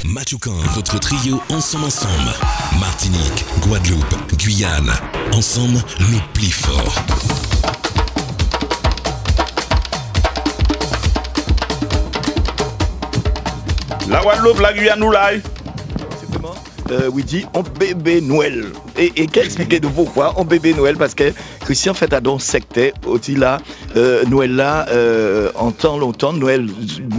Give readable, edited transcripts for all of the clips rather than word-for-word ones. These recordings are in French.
Mathieu-Can, votre trio ensemble. Martinique, Guadeloupe, Guyane. Ensemble, le plus fort. La Guadeloupe, la Guyane, nous là. Oui, dit on bébé Noël. Et qu'expliquer de pourquoi on bébé Noël? Parce que Christian fait à don secteur, aussi là, Noël là, en temps longtemps, Noël,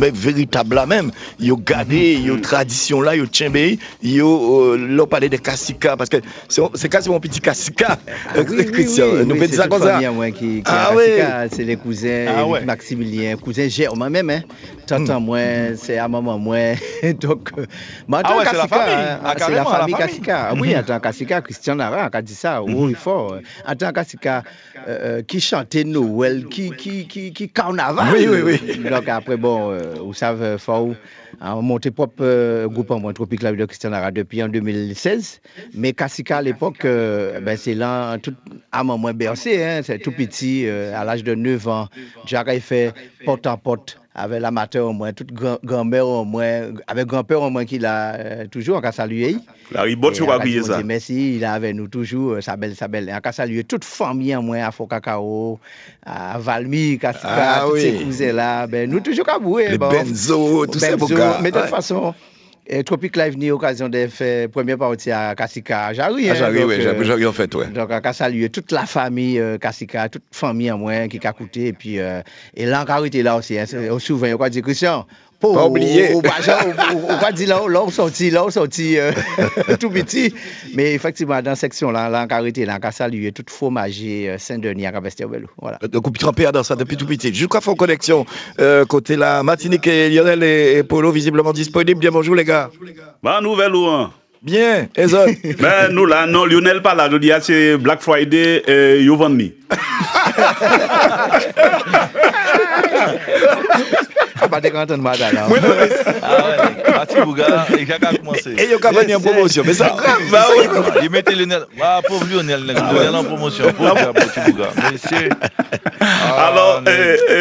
mais véritable là même. Yo gardé, yo tradition là, yo tchembe, yo, l'on parlait de Kassika, parce que c'est quasiment mon petit Kassika. Christian, nous faisons ça comme ça. C'est les cousins, Maximilien, cousin Germain même, hein. Tonton moi, c'est à maman moi. Donc, c'est la famille. C'est la famille Kassika. Oui, en tant que Kassika, Christian Nara a dit ça, oui, fort. En tant que Kassika, qui chantait Noël, qui carnaval. Oui. Donc après, bon, vous savez, fort, on monté propre groupe en Tropique la vie de Christian Nara depuis en 2016. Mais Kassika à l'époque, c'est là, tout à moment bercé, hein, c'est tout petit, à l'âge de 9 ans. Jacques a fait porte en porte. Avec l'amateur au moins, toute grand-mère au moins, avec grand-père au moins qui l'a toujours en cas salué. La ribote, tu vas crier ça. Merci, il est avec nous toujours, sa belle. En cas salué toute famille au moins, à Faux Cacao, à Valmy, Kassika, tous ces cousins là, nous toujours qu'à bouer. Les Benzo, tout ça, mais de toute façon, Tropic Live ni occasion de faire première partie à Kassika. J'arrive, j'arrive en fait, ouais. Donc, à saluer toute la famille Kassika, toute famille à moi qui a coûté, et puis, et l'encarité là aussi, on se souvient, on va dire, Christian, pas oublier. On va dire là, on sorti, tout petit. Mais effectivement, dans cette section là, l'encarité, là, on a salué toute fromager Saint-Denis à Cabestero. Voilà. Donc, on peut tremper dans ça depuis tout petit. Jusqu'à fond connexion, côté la Martinique et Lionel et Polo, visiblement disponibles. Bien bonjour les gars. Bonne nouvelle ou un? Bien, et ça? Nous là, non, Lionel pas là, je dis, c'est Black Friday et Yovani. Pas de grand de madame. Parti Bouga, et qui a commencé. Et il y a venu en promotion, mais ça bah oui. Il mettait Lionel. Ah, pauvre Lionel, Lionel en promotion. Pauvre Parti Bouga. Monsieur. Alors,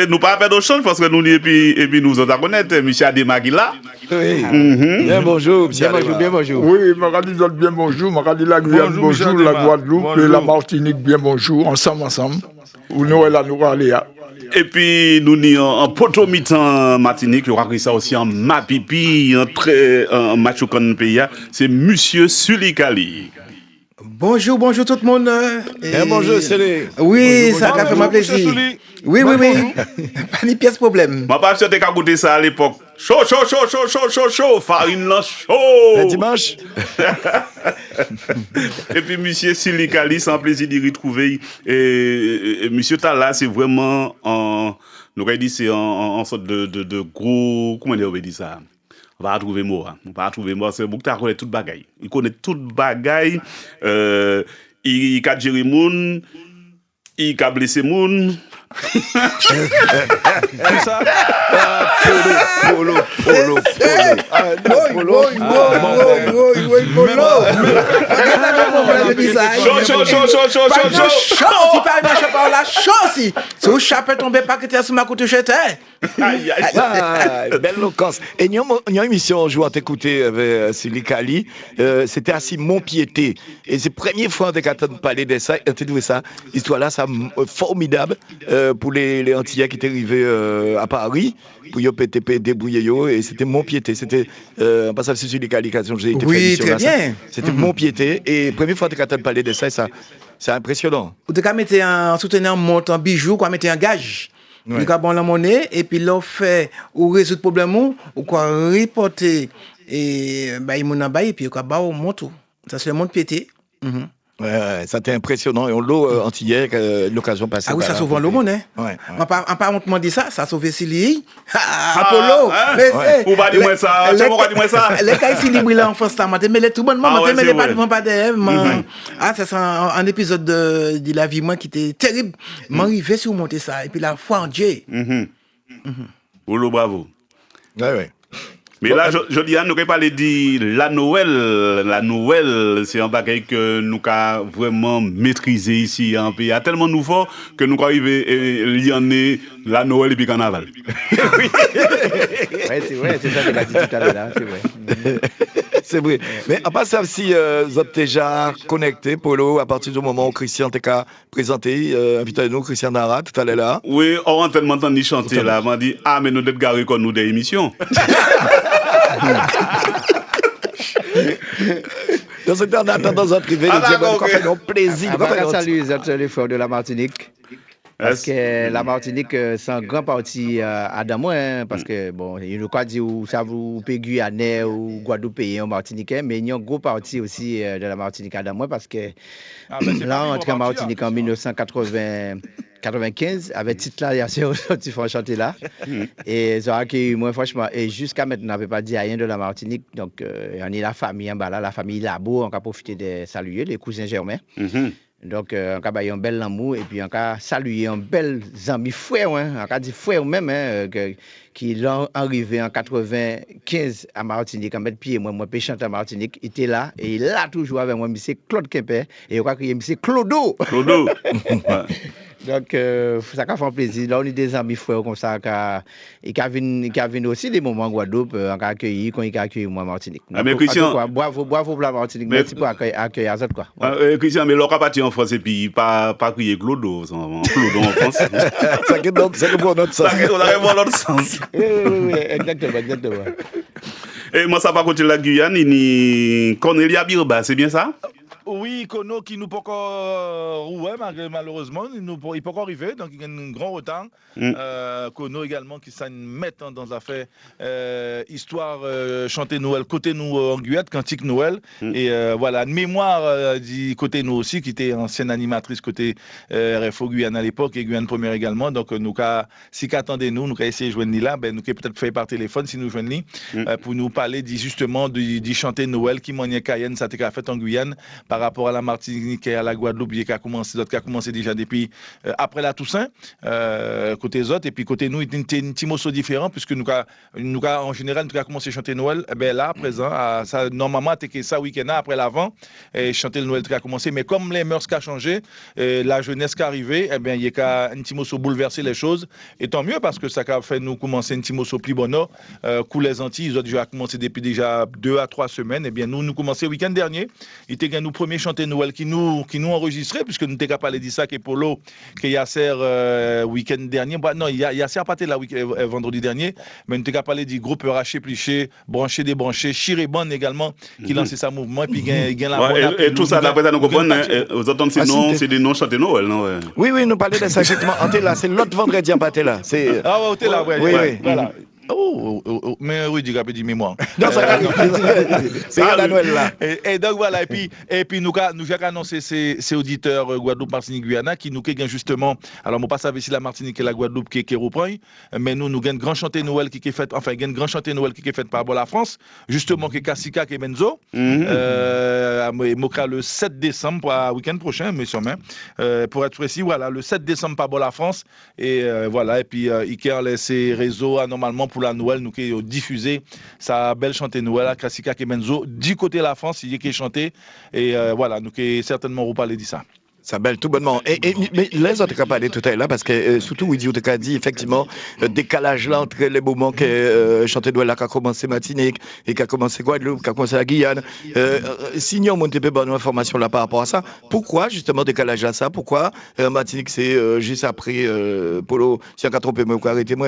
nous pas perdre de chance parce que nous, et puis nous autres à connaître, M. Ademagui là. Oui. Bien bonjour, bien bonjour. Oui, Maradi bien bonjour, Maradi la Guyane, bonjour, la Guadeloupe et la Martinique, bien bonjour, ensemble. Ou Noël à nous aller. Et puis, nous sommes en potomitan Martinique, je crois que ça aussi en Mapipi, en Mathieu-Can pays, c'est Monsieur Sulikali. Bonjour tout le monde. Bonjour, Célé. Oui, ça a fait ma plaisir. Oui. Pas ni pièce problème. Ma pas acheté qu'à goûter ça à l'époque. Chaud, farine là, chaud. Le dimanche. Et puis, monsieur Silikali, c'est un plaisir d'y retrouver. Et monsieur Tala, c'est vraiment nous avons dit, c'est en sorte de gros, comment on dit ça? On va trouver mot. C'est beaucoup de connaît toute bagaille. Il connaît toute bagaille. Il a géré moun, il a blessé moun. Tout ça? Polo. Si chapeau tombé pas que tu as sur ma côte jeté. Belle loquence. Et nous avons une émission un jour à t'écouter avec Silikali. C'était à Simon-Piété. Et c'est la première fois que tu as parlé de ça. Tu as trouvé ça, histoire là, ça formidable pour les Antillais qui étaient arrivés à Paris. Pour y PTP débrouiller et c'était Montpiété. C'était en passant sur Silikali quand j'ai été oui, très bien. C'était Montpiété. Et la première fois que tu as parlé de ça, c'est impressionnant. Vous avez mis en soutenant montant bijou, quoi, mettez un gage. Vous avez bon la monnaie, et puis l'on fait, ou résoudre le problème, ou quoi, reporter, et il m'en a et puis vous avez au montant. Ça, c'est le monde piété. Ouais, ça t'est impressionnant. Et on l'a antillais, l'occasion passée. Ah oui, ça sauve le monde, hein. Ouais. On pas honte dit ça sauve Sili. Apollo. Ou pas dire moi ça. Tu m'as dit moi ça. Les cas ici libre là en France là, mais les tout bon moment, mais les pas devant pas derrière. Ah, c'est un épisode de la vie moi qui était terrible. M'arrivé sur monter ça et puis la foi en Dieu. Bravo. Ouais. Mais là, je dis, nous avons parlé de la Noël. La Noël, c'est un bagage que nous avons vraiment maîtrisé ici en pays. Il y a tellement nouveau que nous arrivons à lire la Noël et puis carnaval. Oui, c'est vrai, c'est ça que tu as dit tout à l'heure, c'est vrai. C'est vrai. Mais à part ça, si vous êtes déjà connecté, Polo, à partir du moment où Christian t'a présenté, invitez-nous, Christian Nara, tout à l'heure là. Oui, on a tellement entendu chanter là. On m'a dit, ah, mais nous devons garder comme nous des émissions. Dans ce temps, on attend dans un privé, nous faisons plaisir. Salut les frères de la Martinique. Parce que la Martinique, c'est en grande partie à Damois, hein, parce que, bon, il nous a dit où ça vous paye Guyanais ou Guadeloupéen ou Martiniquais, mais il y a une grosse partie aussi de la Martinique à Damois, parce que là, on entre en Martinique en 1995, avec titre là, il y a sorti faut chanter là. Et ça a accueilli moi, franchement, et jusqu'à maintenant, on n'avait pas dit rien de la Martinique, donc on est la famille en bas là, la famille Labo, on a profité de saluer les cousins germains. Donc, on a eu un bel amour et puis on a salué un bel ami frère, hein, on a dit frère même, hein, qui est arrivé en 95 à Martinique, en mettre pied, moi, péchant à Martinique, il était là et il a toujours avec moi, c'est Claude Kemper, et on a crié, c'est Clodo. Clodo. Donc, ça a fait plaisir. Là, on est des amis frères comme ça, et qui viennent aussi des moments en Guadeloupe, on a accueilli, quand il a accueilli moi à Martinique. Donc, mais Christian, bravo pour la Martinique, merci pour accueillir ça, quoi. Christian, mais l'on a parti en France et puis pas crier Clodo, Clodo en France. Ça qui est bon notre sens. Ça qui est bon notre sens. Oui, exactement. Et moi, ça va continuer la Guyane, il y a Cornelia Birba, c'est bien ça? Oui, Kono qui nous peut encore malheureusement, il peut encore arriver, donc il y a un grand retard. Kono également qui s'en met dans l'affaire histoire chanter Noël côté nous en Guyane, cantique Noël. Et voilà, une mémoire du côté nous aussi, qui était ancienne animatrice côté RFO Guyane à l'époque et Guyane Première également. Donc nous si qu'attendez-nous, nous essayé de joindre là, ben nous peut-être faire par téléphone si nous joignons pour nous parler justement du chanter Noël qui moyen Cayenne ça t'a fait en Guyane. Par rapport à la Martinique et à la Guadeloupe, qui a commencé déjà depuis après la Toussaint, côté autres, et puis côté nous, il y a un petit morceau différent, puisque nous, en général, nous avons commencé à chanter Noël, ben là, à présent, ça, normalement, c'était ça week-end après l'avant, et chanter le Noël qui a commencé, mais comme les mœurs qui ont changé, la jeunesse qui est arrivée, eh bien, il y a un petit morceau bouleverser les choses, et tant mieux, parce que ça a fait nous commencer un petit morceau plus bonheur, coup les Antilles, ils ont déjà commencé depuis déjà 2 à 3 semaines, et bien, nous commençons le week-end dernier, il était nous premier chanter Noël qui nous enregistrait, puisque nous n'étions pas parlé de ça, que Polo, que Yasser week-end dernier, non, Yasser pas été là vendredi dernier, mais nous n'étions pas parlé du groupe Raché Pliché, Branché Débranché, Chirébon également, qui lançait sa mouvement, et puis il y a la et tout ça, d'après ça, nous comprenons, vous entendez, c'est des noms chanter Noël, non? Oui, nous parlons de ça, exactement. Là, c'est l'autre vendredi en bas, là. Ah ouais, t'es là, oui. Voilà. Oh, mais oui, du rappel du mémoire. Non, ça c'est la Noël là. Et donc voilà, et puis nous avons annoncé ces auditeurs Guadeloupe, Martinique, Guyana qui nous gagnent justement. Alors, moi, pas savoir si la Martinique et la Guadeloupe qui reprend, mais nous gagnons grand chanté Noël qui est fait, enfin, gagne grand chanté Noël qui est fait par la France, justement, qui est Kassika, qui est Benzo. Mokra le 7 décembre, pour le week-end prochain, mais sûrement. Pour être précis, voilà, le 7 décembre par la France. Et voilà, et puis, il a laissé réseau anormalement pour la Noël, nous qui diffusé sa belle chantée Noël à Kassika Kemenzo du côté de la France, il est chanté et voilà, nous qui certainement vous parler de ça. Ça belle tout bonnement. Mais les autres qui ont parlé tout à l'heure, parce que surtout, Widi a dit effectivement, décalage là entre les moments que chanter Noël qui a commencé Martinique et qui a commencé Guadeloupe, qui a commencé la Guyane. Signons mon peu bonne information là par rapport à ça. Pourquoi justement décalage à ça? Pourquoi Martinique c'est juste après Polo, si on a trompé, mais vous arrêtez moi.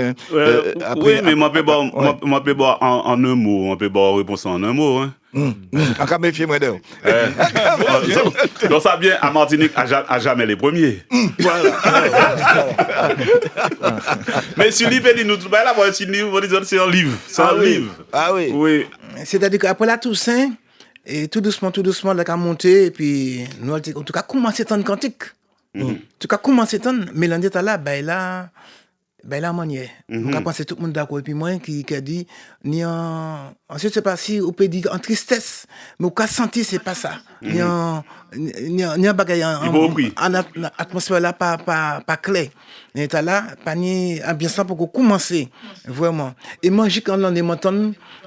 Oui, mais moi peux boire en un mot, on peut boire réponse en un mot. Hein. Encore méfiez-moi d'eux. Donc ça bien, à Martinique, à jamais les premiers. Voilà. Mais si l'IP dit nous, là, c'est un livre. C'est un livre. Ah oui. Oui. C'est-à-dire qu'après la Toussaint, et tout doucement, là, qu'à monter, et puis, nous, en tout cas, commencer à entendre cantique. En tout cas, commencer à entendre, Mélandé là, ben là, ben la manière. On a pensé tout le monde d'accord. Et puis moi, qui a dit, je sais pas si on peut dire en tristesse, mais on a senti c'est pas ça. Ni en bagaille, en atmosphère là, pas clair. On est là, pas ni bien ça pour commencer, vraiment. Et moi, quand on est monté,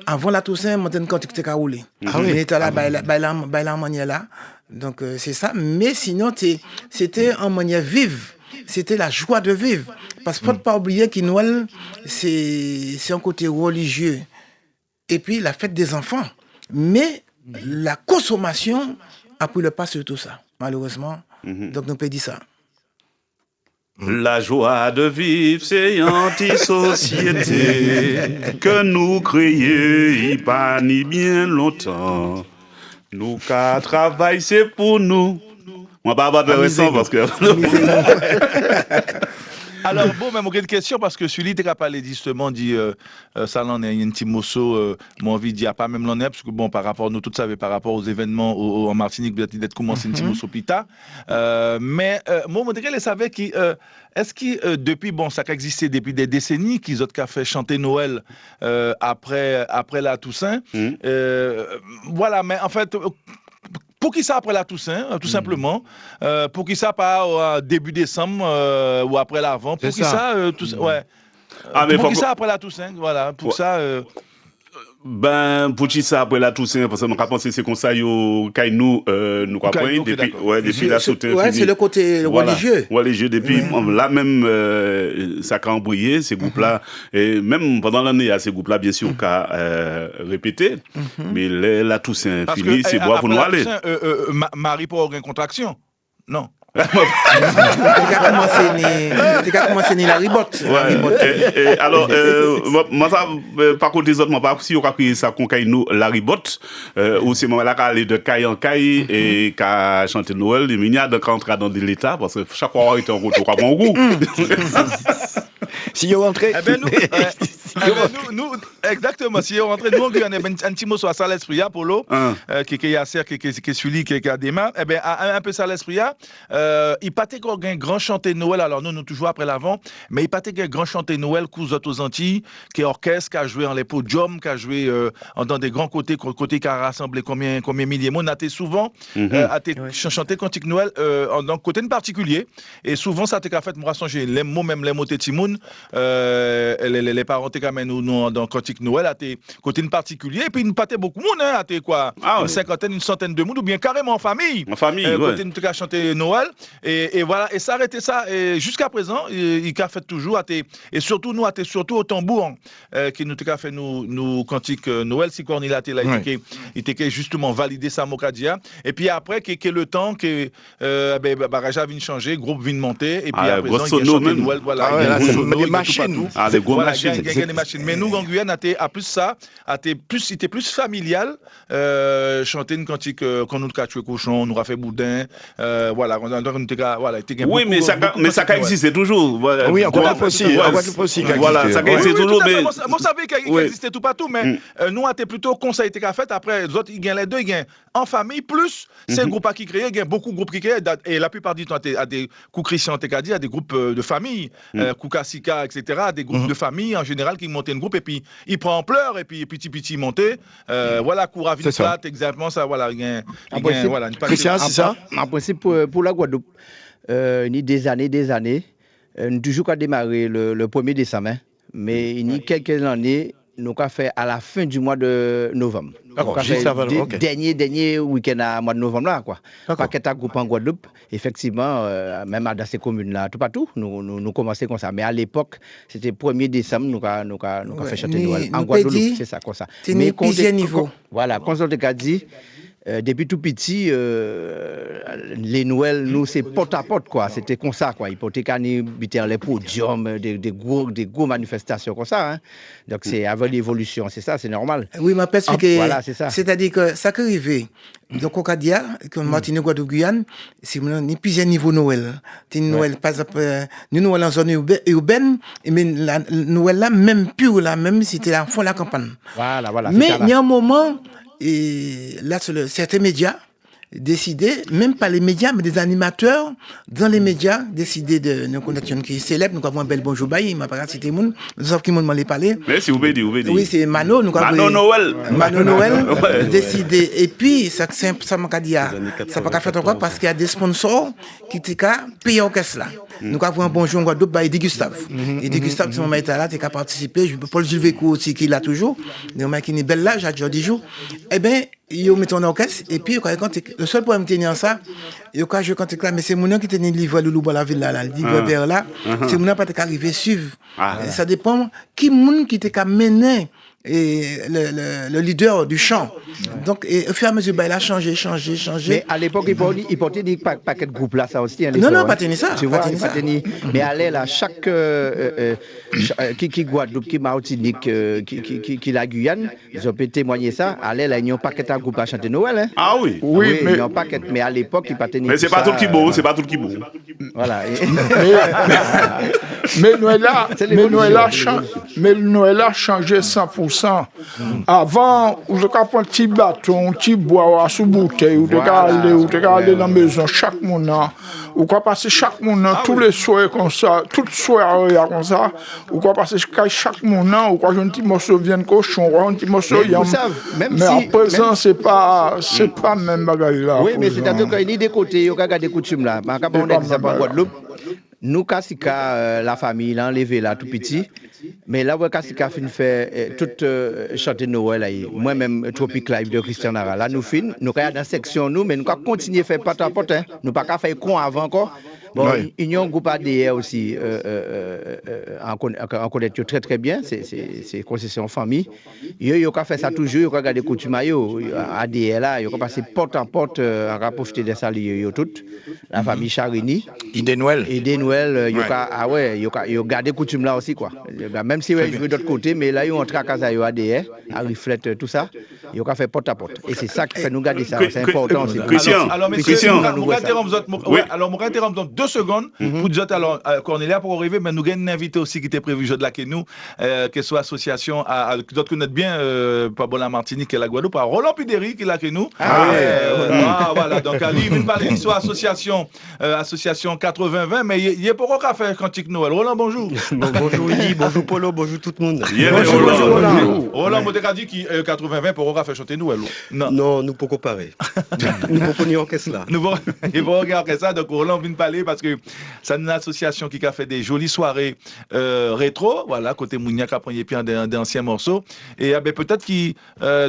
avant la Toussaint, monté quand tu t'es roulé. On est là, la manière là. Donc, c'est ça. Mais sinon, c'était en manière vive. C'était la joie de vivre. Parce qu'il ne faut pas oublier que Noël, c'est un côté religieux. Et puis, la fête des enfants. Mais la consommation a pris le pas sur tout ça, malheureusement. Donc, on peut dire ça. La joie de vivre, c'est anti-société que nous créons, pas ni bien longtemps. Nous qu'à travailler, c'est pour nous. Moi, pas de récent parce que. Alors, bon, même une question, parce que celui qui a parlé justement, dit, ça l'en est, un petit morceau, mon envie dit, pas même l'en est, parce que bon, par rapport, nous tous savons, par rapport aux événements en Martinique, peut-être d'être commencé un petit morceau pita. Mais, moi, je savais est-ce que depuis, bon, ça a existé depuis des décennies, qu'ils ont fait chanter Noël après la Toussaint. Voilà, mais en fait, pour qui ça après la Toussaint, tout simplement. Pour qui ça pas début décembre ou après l'avant. Pour qui ça, tout ça, ouais. Pour qui ça après la Toussaint, voilà. Pour ça. Ben, pour qui ça après la Toussaint, parce que nous avons pensé c'est comme ça, nous croyons depuis la sauté. Ouais, c'est le côté religieux. Religieux, depuis là même, ça a embrouillé, ces groupes-là. Et même pendant l'année, il y a ces groupes-là, bien sûr, qui a répété. Mais la Toussaint finie, c'est bois pour nous aller. Marie pour avoir une contraction. Non. Tu as commencé ni la ribotte. Alors, moi, ça, par contre, les autres, moi, pas si on a pris ça qu'on caille nous, la ribotte, ou c'est moi là qui aller de caille en caille et qui a chanté Noël, et il y a de rentrer dans l'État, parce que chaque fois, on est en route, on a bon goût. Si vous rentrez. Eh ben nous, exactement, si vous rentrez, nous, on a un petit mot sur ça l'esprit, Polo, qui est Yasser, qui est celui qui a démarré, eh ben, un peu ça l'esprit, il partait qu'on a un grand chanté Noël, alors nous toujours après l'avant, mais il partait qu'on a un grand chanté Noël, aux Antilles, qui est orchestre, qui a joué en les podiums, qui a joué dans des grands côtés qui a rassemblé combien milliers de monde, a été souvent, chanté Cantique Noël, dans côté en particulier, et souvent ça a été fait, moi, changer les mots, même les mots de Timoun, les parents étaient quand même nous dans Cantique Noël, à tes côté en particulier, et puis il nous partait beaucoup de monde, à tes quoi, une cinquantaine, une centaine de monde, ou bien carrément en famille. En famille, côté nous a chanté Noël, et voilà, et ça arrêtait ça, et jusqu'à présent, il a fait toujours, et surtout nous, surtout au tambour, qui nous a fait nous Cantique Noël, si Cornil a été là, il était justement validé ça, Mokadia, et puis après, qui est le temps, que Baraja vient changer, groupe vient monter, et puis après, il a chanté Noël, voilà, des machines. Des gros machines. Des machines. Mais nous, en Guyane, à plus ça, c'était plus familial, chanter une cantique, quand nous avons tué cochon, nous avons fait boudin, voilà, oui, mais ça existe toujours. Oui, en Guadeloupe aussi. Voilà, ça existe toujours. Moi, je savais qu'il existait tout partout, mais nous, on plutôt conseil qui a fait. Après, les autres, ils gagnent les deux, ils gagnent en famille, plus c'est un groupe qui crée, il y a beaucoup de groupes qui créent, et la plupart du temps, à des coups Christian, à des groupes de famille, Koukasika, etc., des groupes de famille en général qui montent un groupe, et puis il prend ampleur, et puis petit monter. Voilà, Koura Villeplat, exactement ça, voilà. Christian, c'est ça? En principe, pour la Guadeloupe, il y a des années, toujours qu'à démarrer le 1er décembre, mais il y a quelques années, nous avons fait à la fin du mois de novembre. D'accord, dernier week-end à mois de novembre là, quoi. Paquet à groupe en Guadeloupe, effectivement, même dans ces communes-là, tout partout, nous commençons comme ça. Mais à l'époque, c'était 1er décembre, nous avons fait chanter Noël. En Guadeloupe, c'est ça, comme ça. Mais plusieurs niveaux. Voilà, quand on a dit, depuis tout petit, les Noëls, nous, c'est porte à porte, quoi. C'était comme ça, quoi. Ils portaient les podiums, des gros manifestations comme ça, hein. Donc, c'est avec l'évolution, c'est ça, c'est normal. Oui, ma expliquer. Voilà, c'est ça. C'est-à-dire que ça qui arrive, donc, au Cadia, comme Martinique, Guadeloupe, Guyane, c'est plusieurs niveaux Noël. Noël, par exemple, nous, Noël en zone urbaine, mais Noël là, même pure là, même si c'était à fond la campagne. Voilà. Mais il y a un moment, et là, sur certains médias, décidé, même pas les médias, mais des animateurs dans les médias, décidé de nous connaître une qui est célèbre, nous avons un bel bonjour bail, il m'a pas cité moun, nous savons qui m'en les parler. Mais si vous pouvez dire. Oui, c'est Mano, nous avons Mano Noël. Mano Noël, décidé. Et puis, ça m'a dit, ça pas qu'à faire encore parce qu'il y a des sponsors qui t'ont payé l'orchestre là. Nous avons un bonjour en Guadeloupe, Eddie Gustave. Eddie Gustave, si mon mec était là, t'es qu'à participer. Paul Gilles Vécou aussi, qui l'a toujours. Mais mec qui est belle là, j'ai dit jour. Eh bien, ils ont mis ton orchestre. Et puis, le seul problème qui tenait ça, ils ont joué quand tu mais c'est mon nom qui tenait le livre Loulou la ville là, le livre vers là. C'est mon nom pas arrivé suivre. Ça dépend qui moun qui t'est mené. Et le leader du chant. Donc, au fur et à mesure, il a changé. Mais à l'époque, il portait des paquets de groupes là, ça aussi. Non, pas tenir ça. Tu vois, pas tenir. Mais allez là, chaque qui Guadeloupe, qui Martinique, qui la Guyane, ils ont pu témoigner ça. Allez là, ils ont un paquet de groupes à chanter Noël. Hein. Ah oui. Oui, mais. Ils ont un paquet, mais à l'époque, ils pas tenir. Mais c'est pas tout qui beau, c'est pas tout qui beau. Voilà. Mais Noël a changé 100%. Avant, vous avez pris un petit bâton, un petit bois sous bouteille, vous avez aller dans la maison chaque mois. Vous pouvez passer chaque mois, tous les soirs comme ça, toutes les soirées comme ça. Vous pouvez passer chaque mois, vous pouvez un petit morceau de viande cochon, un petit morceau de yam. Mais à présent, c'est pas même bagaille là. Oui, mais c'est-à-dire qu'il y a des côtés, il y a des coutumes là. Mais quand on a dit ça en Guadeloupe, nous, Kassika, la famille, l'a enlevé là tout petit. Mais là, Kassika fait toute chanter Noël. Moi-même, Tropic Live de Christian Nara. Là, nous finissons, nous sommes dans la section, nous, mais nous allons continuer à faire porte à porte. Nous ne pouvons pas faire con avant encore. Bon, il y a un groupe ADR aussi, on connaît très très bien, c'est concession famille. Il a fait ça toujours, il a regardé les coutumes ADR là, il a passé porte en porte, on a profité de ça, toutes. La famille Charini. Idée Noël, il a gardé les coutumes là aussi, quoi. Même si il joue d'autre côté, mais là, il entre à casa ADR, il reflète tout ça, il a fait porte à porte. Et c'est ça qui fait nous garder ça, c'est important aussi. Christian, alors, Christian. Alors, on va interrompre 2 secondes pour dire alors Cornelia pour arriver, mais nous avons un invité aussi qui était prévu jeudi là que nous, que soit association d'autres connaissent bien pas bon la Martinique et la Guadeloupe, Roland Pideri qui est là que nous. Voilà, donc lui il parler de soit association 80-20, mais il est pour quoi faire cantique Noël. Roland, bonjour. Bonjour Willy, bonjour Polo, bonjour tout le monde. Bonjour. Roland Modeka dit qui 80-20 pour quoi faire chanter Noël. Non, nous pouvons comparer. Nous pouvons n'y orchestre là. Nous pouvons regarder ça, donc Roland vient parler parce que c'est une association qui a fait des jolies soirées rétro, voilà, côté Mouniac a pris d'anciens morceaux. Et peut-être qu'il,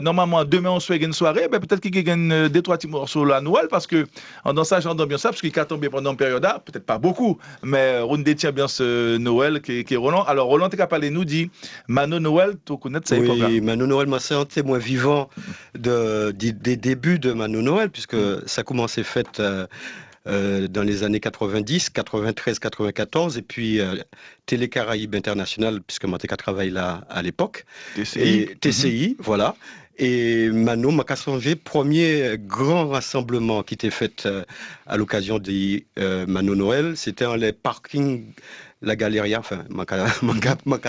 normalement, demain on se fait une soirée, peut-être qu'il y a 2-3 petits morceaux à Noël, parce que dans ça, genre d'ambiance, parce qu'il a tombé pendant une période, peut-être pas beaucoup, mais on détient bien ce Noël qui est Roland. Alors, Roland, tu as parlé, nous dit, Mano Noël, tu connais cette époque-là? Oui, Mano Noël, moi, c'est un témoin vivant des débuts de Mano Noël, puisque ça commençait fait. Dans les années 90, 93, 94, et puis Télé Caraïbes International, puisque Manteca travaille là à l'époque. TCI, voilà. Et Mano m'a changé, premier grand rassemblement qui était fait à l'occasion de Mano Noël, c'était dans les parkings la Galeria, enfin, ma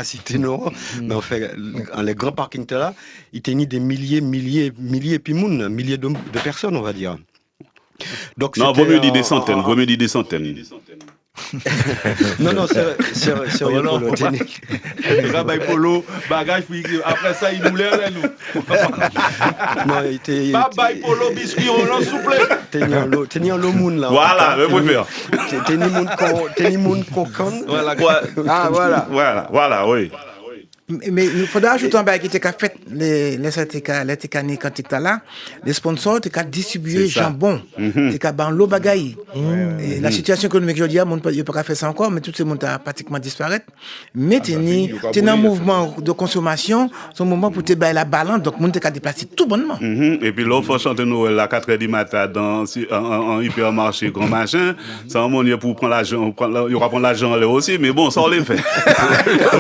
cité non, mais en fait, dans les grands parkings là, il tenait des milliers de personnes, on va dire. Donc, non, vaut mieux dire des centaines, Non, c'est rien Polo. Rabaye Polo, bagage, puis après ça, il voulait aller nous. Non, il était... Babaye Polo, biscuit, Roland, souple. Tenir le monde là. Voilà, je préfère. Tenir monde coquin. Voilà, oui. Mais il faudra ajouter un bagage qui t'a fait les techniques quand tu là, les sponsors t'as distribué jambon, t'as ban l'eau bagaille. La situation économique aujourd'hui, on peut pas faire ça encore, mais tout ce monde a pratiquement disparu. Mais t'es un mouvement de consommation, c'est un moment pour te bailler la balance, donc on t'a déplacé tout bonnement. Et puis l'autre fois chanter Noël à 4h du matin dans un hypermarché grand machin, ça on y pour prendre l'argent, il y aura prendre l'argent là aussi, mais bon, ça on les fait.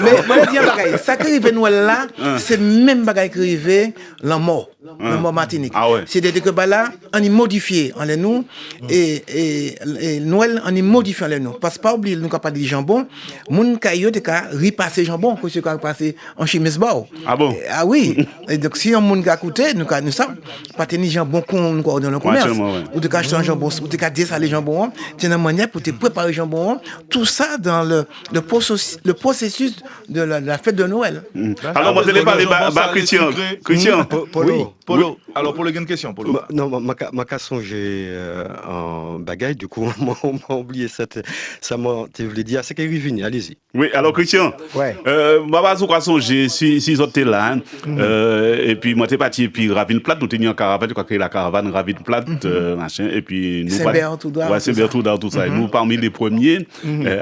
Mais moi je dis un bagage, ça ça qui arrive Noël là, c'est même bagaille qui arrive la mort Martinique. Ah ouais. C'est-à-dire que là, on est modifié en les nous et Noël on est modifié en les nous. Parce pas oublier nous pas de jambon, moun kayo te ka repasser jambon que ce ka passer en chemise bao. Ah bon? Ah oui. Et donc si on moun ka coûter nous ça pas tenir jambon qu'on dans le commerce. Ou te ka acheter un jambon, ou te ka dessaler jambon, c'est une manière pour te préparer jambon, tout ça dans le processus de la fête de Noël. Alors moi je vais parler Christian. Polo. Alors pour les grandes questions, Polo. Non, m'a songé en bagaille, du coup, on m'a oublié ça m'a voulu dire, c'est qu'il revient, allez-y. Oui, alors Christian, moi je crois songer si j'étais là, et puis moi t'es parti, et puis Ravine Plate, nous tenions en caravane, tu crois que la caravane Ravine Plate, machin, et puis nous Saint-Berthoudard, tout ça. Nous parmi les premiers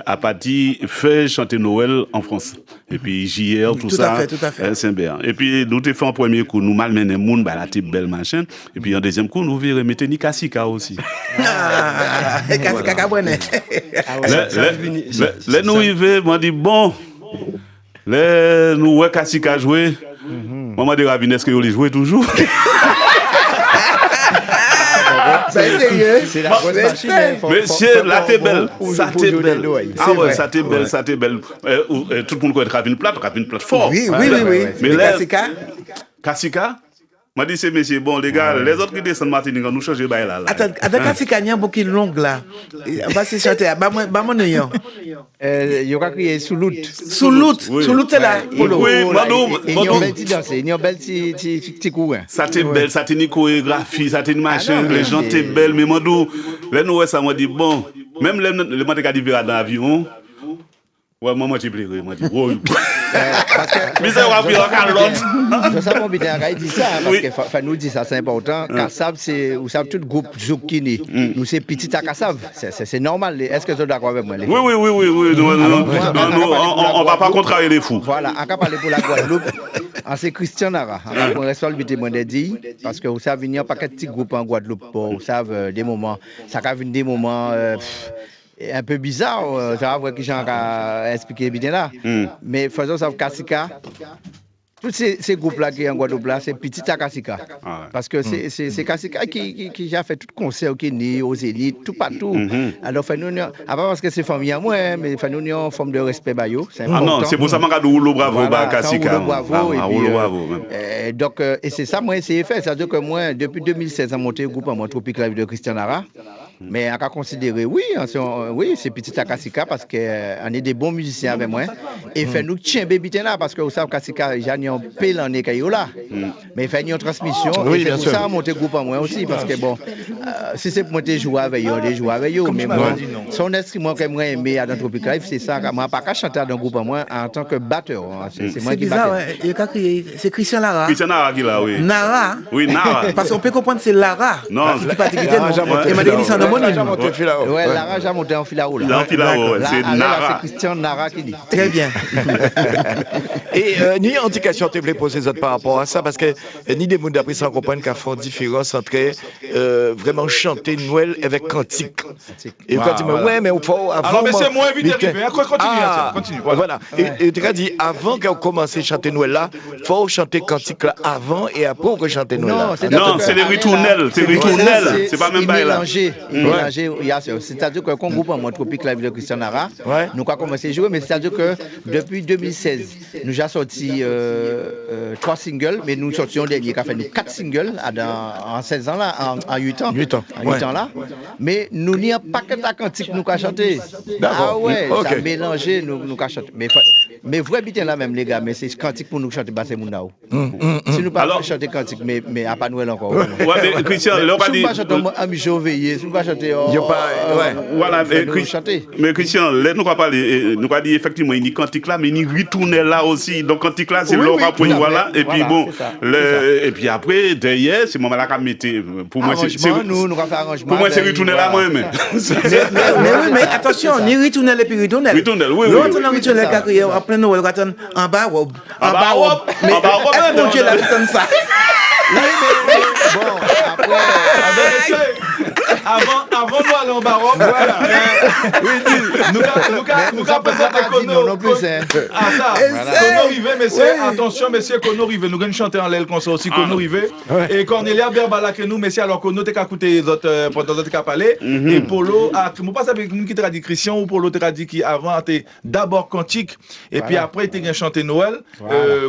à partir faire chanter Noël en France. Et puis JR, tout ça, tout à fait. Saint-Berth. Et puis nous t'es fait un premier coup, nous malmenons moun, bah la type belle machin, et puis en deuxième coup, nous verrons mettre ni Kassika aussi. Kassika Cabrenet. Les nous arrivés, m'ont dit bon, les nous ouais Kassika jouer. Moi m'a dit Ravine, est-ce que vous les jouez toujours? C'est la grosse machine. Monsieur, là t'es belle. Ça t'es belle. Ah ouais, ça t'es belle. Tout le monde connaît Ravine Plate fort. Oui. Mais Kassika m'a dit c'est monsieur, bon les gars, les autres qui descendent Martinique, nous changer bail là. Attends, avec Kassika, il y a beaucoup de longues là. On va se chanter, bah mon néant. Il y aura crié sous lout. Sous lout, c'est là. Oui, il y a un bel petit danser, il y a un bel petit coup. Ça t'est belle, ça t'est une chorégraphie, ça t'est une machin, les gens t'es belle, mais moi là nous ça m'a dit bon, même le matin qu'il dans l'avion. Ouais, moi tu plairais, moi dit oh. Mais ça va bien l'autre. Ça mon bidin dit ça parce que fa nous dit ça c'est important. Kassav c'est ou ça tout groupe Zoukini. Nous c'est petit à Kassav, c'est normal. Est-ce que tu es d'accord avec moi? Oui. On va pas contrarier les fous. Voilà, on va parler pour la Guadeloupe. C'est Christian Nara. On va résolver mon dit parce que vous savez il y a pas de petits groupes en Guadeloupe vous savez des moments ça va venir des moments un peu bizarre, ça va voir que j'ai expliqué bien là. Mais faisons ça Kassika. Tous ces groupes-là qui sont en Guadeloupe, là, c'est petit à Kassika. Parce que c'est Kassika qui a fait tout concert qui est aux élites, tout partout. Alors, parce que c'est famille à moi, mais nous avons une forme de respect. Ah non, c'est pour ça que je dis bravo à Kassika. Donc, et c'est ça que moi j'ai essayé de faire. C'est-à-dire que moi, depuis 2016, j'ai monté le groupe en Tropique Live de Christian Nara. Mais on a considéré, oui, c'est petit à Kassika parce qu'on est des bons musiciens avec moi. Et fait nous tiens bébé là parce que vous savez Kassika, j'ai un peu l'année qu'il là. Mais fait une transmission. Oui, et bien c'est sûr. pour ça monter groupe en moi aussi parce que bon, si c'est pour monter jouer avec eux, on les joue avec eux. Mais moi, son instrument que moi aimé à dans Tropic Live, c'est ça. Moi, pas qu'à chanter dans groupe en moi en tant que batteur. C'est moi qui batteur. C'est Christian Lara. Christian Nara qui là, oui. Nara. Oui, Nara. Parce qu'on peut comprendre c'est Lara. Non, c'est pas ticketé. Et m'a dit c'est un ouais, Lara, j'ai monté en filao. En filao, c'est Nara. C'est Christian Nara qui dit. Très bien. Et ni indication tu voulais poser par rapport à ça parce que ni des gens d'après ça comprennent qu'il faut une différence entre vraiment chanter Noël avec cantique. Et quand tu me ouais mais faut avant. Alors mais c'est moins vite arrivé. Continue. Voilà. Et tu as dit avant qu'on commence à chanter Noël là, faut chanter cantique là avant et après on peut chanter Noël là. Non, c'est les ritournelles, c'est pas même bail là. Mélanger, c'est-à-dire que quand groupe en Tropique Live de Christian Nara, nous avons commencé à jouer, mais c'est-à-dire que depuis 2016, nous avons sorti 3 singles, mais nous sortions dernier qui a fait 4 singles en 16 ans là, en 8 ans. 8 ans là. Mais nous n'y a pas que ta cantique nous avons chanté. Ah ouais, ça a mélangé, nous avons chanté. Mais vrai bien là même les gars, mais c'est cantique pour nous chanter, c'est mon nao. Si nous pas chanter cantique, mais à pas Noël encore. Ouais, mais Christian, là on va dire. Si nous pas chanter Ami Joveillé, si nous pas chanter. Voilà, mais Christian, nous avons dit effectivement, il y a cantique là, mais il y a ritournelle là aussi. Donc cantique là, c'est Laura pour voilà. Et puis bon, et puis après, derrière, c'est moi là qui mettais. Pour moi, pour moi, c'est ritournelle là moi-même. Mais attention, ni ritournelle et puis ritournelle. Ritournelle, oui. L'autre ritournelle qui a crié après Noël, en bas, mais est-ce que Dieu l'a dit comme ça? Bon, après. Avant nous aller en baroque, voilà. Nous avons présenté Kono. Non plus, hein. Ah ça, Kono Rivet, messieurs, attention, messieurs, Kono Rivet. Nous allons chanter en l'aile comme ça aussi, Kono Rivet. Et Cornelia Berbala que nous, messieurs, alors Kono, t'es qu'à écouter les autres, pendant qu'à parler. Et Polo, je ne sais pas avec nous qui t'a dit Christian ou Polo t'a dit qui avant, t'es d'abord cantique. Et puis après, t'es chanté Noël.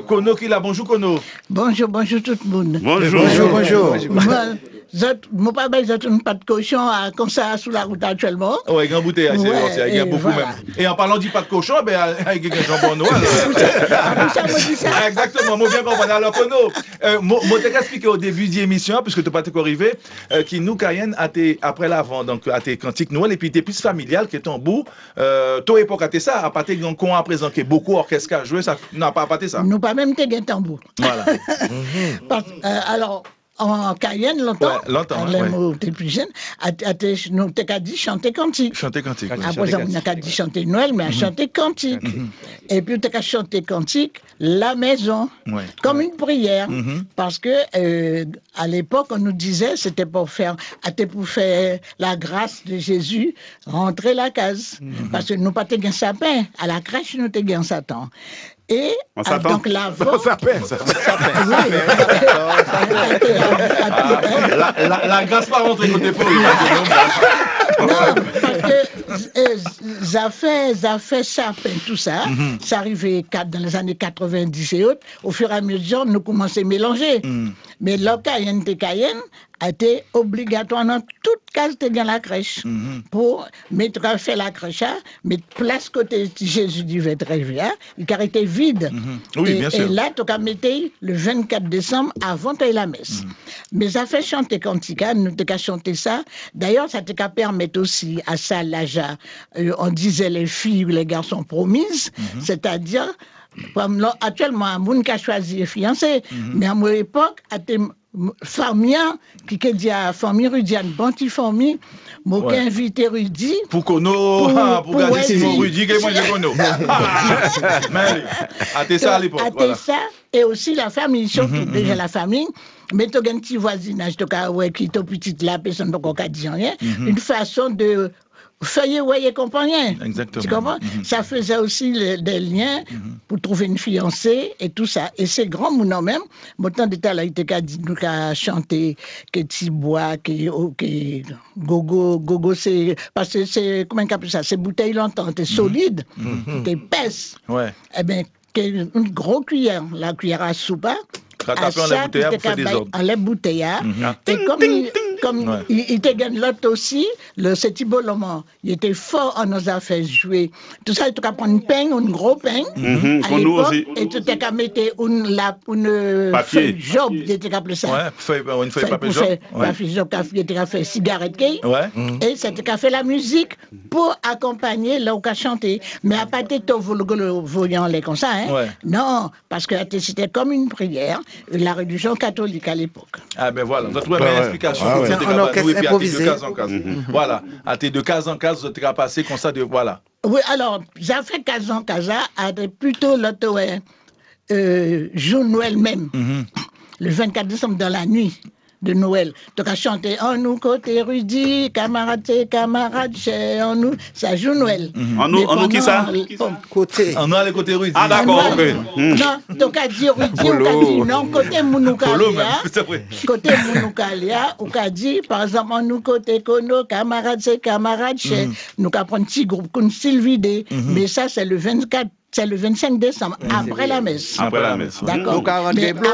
Kono qui là, bonjour Kono. Bonjour tout le monde. Bonjour. Mon papa, ils ont pas de cochon comme ça sous la route actuellement. Oui, grand bouteille, c'est il y a beaucoup même. Et en parlant du pas de cochon, avec un jambon Noël. Exactement, moi bien compris. Alors, Kono, moi t'ai expliqué au début de l'émission, puisque tu n'es pas encore arrivé, qui nous, Cayenne, après l'avant, donc à tes cantiques Noël, et puis t'es plus familial, qui est en bout. Toi, époque, à ça, à partir d'un con à présent, qui est beaucoup orchestre à jouer, ça n'a pas à partir ça. Nous, pas même t'es tambour. Voilà. Alors, en Cayenne, longtemps, ouais. T'es plus jeune, nous t'as dit chanter cantique. Chanter cantique. Après ça, on n'a qu'à dit chanter Noël, mais à chanter cantique. Et puis t'as qu'à chanter cantique la maison, comme une prière, parce que à l'époque on nous disait c'était pour faire la grâce de Jésus rentrer la case, parce que nous pas t'es un sapin à la crèche nous t'es un Satan. Et donc l'avant. La grâce pas rentrée côté pauvre. Non, parce que ça fait sapin, tout ça. Ça arrivait dans les années 90 et autres. Au fur et à mesure, nous commençons à mélanger. Mais le Cayenne a été obligatoire dans toute case de la crèche. Pour mettre fait la crèche, mettre place côté Jésus du Vétrévia, il a été vide. Oui, bien sûr. Et là, tu as mis le 24 décembre avant la messe. Mais ça fait chanter cantica, nous t'as chanté ça. D'ailleurs, ça t'a permettre aussi à ça l'âge. On disait les filles ou les garçons promises, c'est-à-dire actuellement, un monde qui a choisi les fiancés, mais à mon époque, à tes familles qui dit à famille Rudiane, bon petit famille, moi qui invité Rudy. Pour Kono, pour garder Simon Rudy, que moi je Kono. Mais, à ça à l'époque. À ça, et aussi la famille, surtout déjà la famille. Mais tu as un petit voisinage, qui est petit là, personne ne peut dire rien. Une façon de feuiller, et compagnie. Exactement. Tu comprends? Ça faisait aussi des liens pour trouver une fiancée et tout ça. Et c'est grand mounons même. Autant de temps, il était dit, nous qu'à chanter, que Tibois, que Gogo, c'est, parce que c'est, comment on appelle ça? C'est bouteille longtemps, c'est solide, c'est épaisse. Ouais. Eh bien, une grosse cuillère, la cuillère à soupe, à ça, tu enlève bouteille. Et comme il te gagne l'autre aussi, le petit bolomon, il était fort en nos affaires jouer. Tout ça, tu as prendre une peigne, une grosse peigne, à l'époque, et tu t'es qu'à mettre une feuille job, tu t'es qu'à appeler ça. Ouais, une feuille papier job. Une feuille job, tu t'es qu'à faire cigarette, et c'était qu'à faire la musique pour accompagner là où qu'à chanter. Mais à partir de voyant les comme ça, non, parce que c'était comme une prière, la religion catholique à l'époque. Ah ben voilà, on a trouvé une explication. En orchestre improvisé. Voilà, à tes de case en case, tu as passé comme ça, voilà. Oui, alors, j'ai fait case en case, plutôt l'auto jour Noël même, le 24 décembre dans la nuit de Noël. Donc, à chanter en nous, côté Rudy, camarade, cher, en nous, ça joue Noël. En nous, qui ça? Côté. En nous, les côté Rudy. Ah, d'accord, ok. Non, donc, à dire Rudy, on a dit non, côté Mounoukalia. Côté Mounoukalia, on a dit, par exemple, en nous, côté Kono, camarade, cher. Nous, on prend un petit groupe comme Sylvidé, mais ça, c'est le 24. C'est le 25 décembre, après la messe. Après la messe. D'accord. Nous allons rentrer bleu,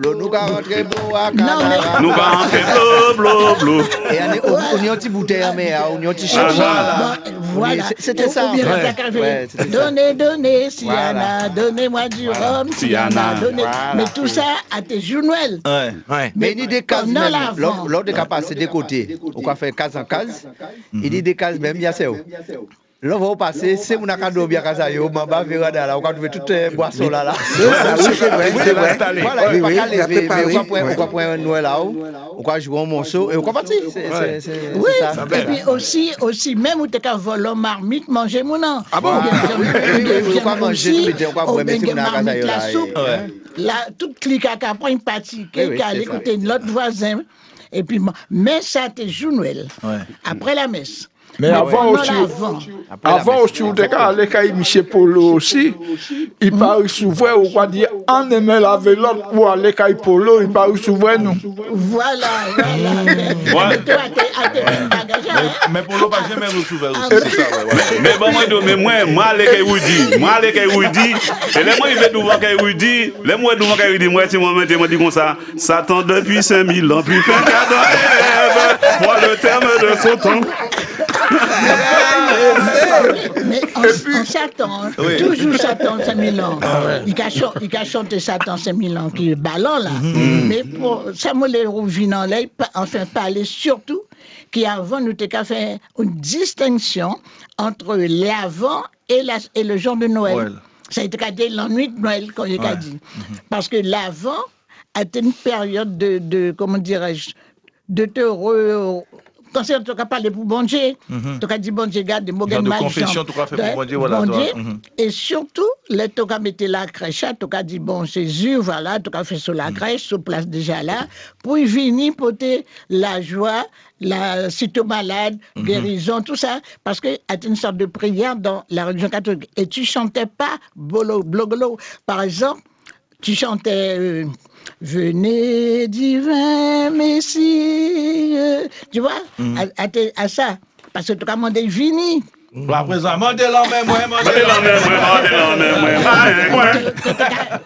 nous allons rentrer bleu à Canada. Nous allons rentrer bleu. Et on y a un petit bouteille, mais on y a un petit chien. Voilà. C'était ça. Donnez, Siana, donnez-moi du rhum, Siana, donnez. Mais tout ça à tes jours Noël. Mais il dit des cases même. L'autre est passé des côtés. On va faire case en case. Il dit des cases même, il y a ça. Là, on va passer, c'est mon cadeau bien casé, on va faire là, on va trouver toutes les boissons là. Oui, c'est vrai. Voilà, on va prendre un Noël là, on va jouer un morceau et on va partir. Oui, et puis aussi, même où tu as volé marmite, manger mon nom. Ah bon? On va manger, on va boire, mais c'est mon casé là. Là, toute clique à prendre une partie, qui a écouté l'autre voisin. Et puis, mais ça, t'es jour Noël. Après la messe. Mais avant aussi, on était allé à Michel Polo aussi. Il paraît souvent, on va dire, on aimait laver l'autre pour aller à Polo, il paraît souvent, nous. Voilà. Mais Polo pas jamais recouvert aussi. Mais bon, moi, les Kaïwoudi, et les moi, il fait devant Kaïwoudi, les moi, devant Kaïwoudi, moi, si moi, je dis comme ça, Satan depuis 5000 ans, plus fin qu'à moi, le terme de son temps. Mais on s'attend, toujours Satan 5000 ans. Il a chanté Satan 5000 ans qui est ballon là. Mais pour Samuel Rouvinan là, enfin parler surtout qu'avant nous avons fait une distinction entre l'avant et le jour de Noël. Ça a été l'ennui de Noël, comme il a dit. Parce que l'avant a été une période de comment dirais-je, de te quand tu as parlé pour bon Dieu, tu as dit bon Dieu, garde des mots de confession, tu as fait pour bon Dieu, voilà. Et surtout, tu as mis la crèche, tu as dit bon Jésus, voilà, tu as fait sur la crèche, sur place déjà là, pour y venir porter la joie, si tu es malade, guérison, tout ça, parce que c'est une sorte de prière dans la religion catholique. Et tu chantais pas blogolo. Par exemple, tu chantais venez divin Messie, tu vois, à ça, parce que tu as demandé vini. À présent, mandez-la même,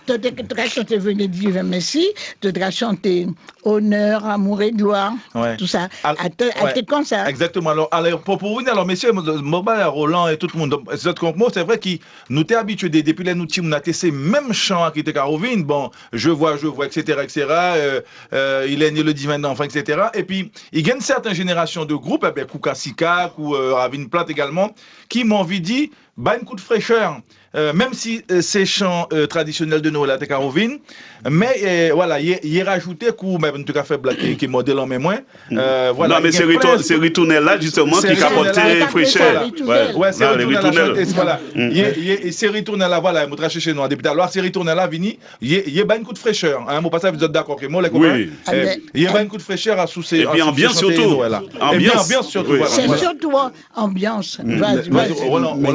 tu as chanté venez divin Messie, tu as chanté honneur, amour et gloire, tout ça, c'est comme ça. Exactement. Alors pour vous, alors messieurs, Roland et tout le monde, c'est vrai que nous t'es habitués depuis les nous on a ces mêmes chants qui étaient Carovine, bon, je vois, etc., il est né le divin enfant, etc. Et puis, il y a une certaine génération de groupes, Kouka Sika, ou Ravine Plate également, qui m'ont envie de dire, bah, une coup de fraîcheur, même si ces chants traditionnels de Noël à Carovine, mais voilà, il est rajouté coup, même en tout cas fait black qui est modèle en mémoire. Voilà, non, mais c'est retourné là justement qui a apporté fraîcheur. Ouais, c'est retourné là. Voilà, c'est retourné là, voilà, je chercher nous depuis alors c'est retourné là, vini, il y a une coup de fraîcheur. Hein, mon passage vous êtes d'accord que moi les copains. Il y a une coup de fraîcheur à sous ces. Et puis ambiance surtout. Ambiance surtout. C'est surtout ambiance. Mais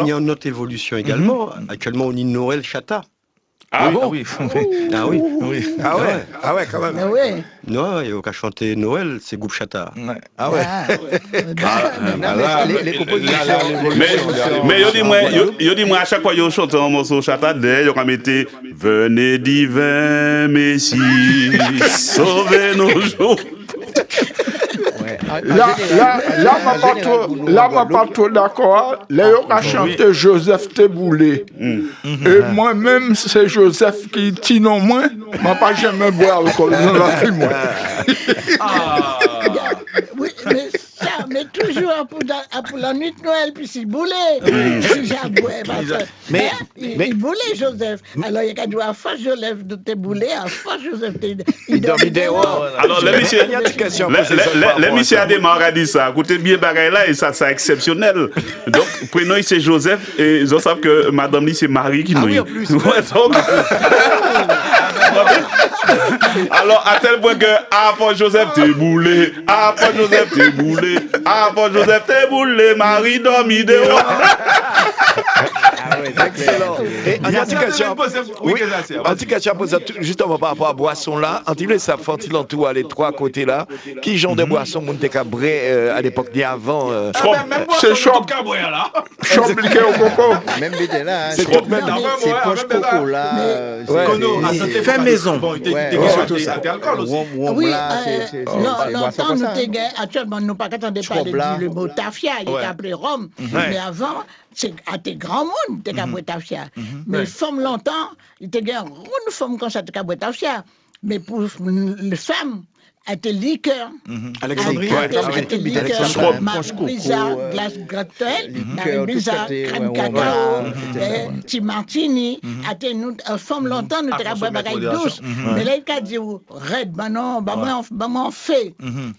il y a une autre évolution également. Actuellement, on dit Noël Chata. Ah oui. Ah oui. Ah ouais, quand même. Non, il y a chanter Noël, c'est groupe Chata. Ah ouais. Mais yo dis moi à chaque fois yo chante un morceau Chata, yo quand mettez venez divin Messie, sauvez nos jours. Là, ma pas trop d'accord. Là, on a chanté Joseph Téboulé. Et moi-même, c'est Joseph qui dit non, moi, je n'ai pas jamais boire alcool dans la vie, moi. Oui, mais toujours pour la nuit de Noël, puis c'est boulé. Il boulait, Joseph. Alors, il y a dû à force Joseph de te bouler, à force Joseph il dormit dehors. Alors, l'émission a démarré à dire ça. Écoutez bien, bagaille là, et ça, c'est exceptionnel. Donc, prénom, c'est Joseph, et ils savent que madame, c'est Marie qui nous. Ah oui, en plus. Ouais, donc. Alors, à tel point que, avant Joseph, t'es boulé, avant Joseph, t'es boulé, avant Joseph, t'es boulé, Marie dormi dehors. Excellent. Et en tout cas, justement par rapport à boisson là, en tout cas, ça fait l'entour à les trois côtés là, qui genre de boisson, mon cabré à l'époque d'avant. C'est chaud. Chaud liqué au coco. Même bidé là, c'est tout maintenant. C'est poche coco là. Fait maison. Oui, longtemps nous t'es actuellement nous pas qu'attendait pas de dire le mot tafia, il est appelé Rome, mais avant c'est à tes grands mondes t'es qu'après tafia. Mais femme longtemps, il t'es une ronde femme comme ça t'es qu'après tafia. Mais pour les femmes à tes liqueurs. Alexandrie. Blizzard, glace gratel, Blizzard, crème cacao, petit martini. À tes femmes longtemps, nous t'avons boire bagaille douce. Mais là, il a dit, red, bah non, on fait.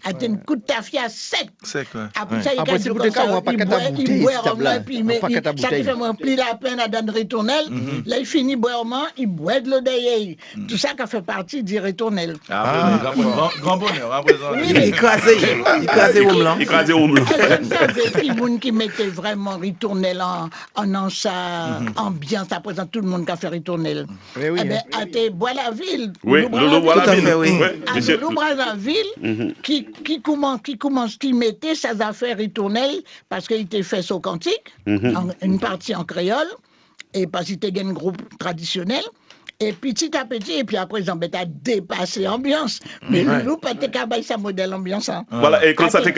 À tes coup de tafia sec. Après ça, il a dit, il boit, puis ça qui fait moins pli la peine à donner ritournelle. Là, il finit boire, il boit de l'eau d'ailleurs. Tout ça qui fait partie du ritournelle. grand bonheur, à présent. Il écrasé au blanc. Écrasé au blanc. Puis moun qui mettait vraiment ritournel en sa ambiance, à présent tout le monde qui a fait ritournel. Oui, oui. Eh bien, à te Bois-la-Ville. Oui, Lolo Bois-la-Ville. oui. À Lolo Bois-la-Ville, qui mettait ses affaires ritournel parce qu'il était fait son cantique, une partie en créole, et parce qu'il était un groupe traditionnel. Et petit à petit, et puis après, ils ont dépassé l'ambiance. Mais Loulou, pas te cabaye sa modèle ambiance. Voilà, et quand ça t'est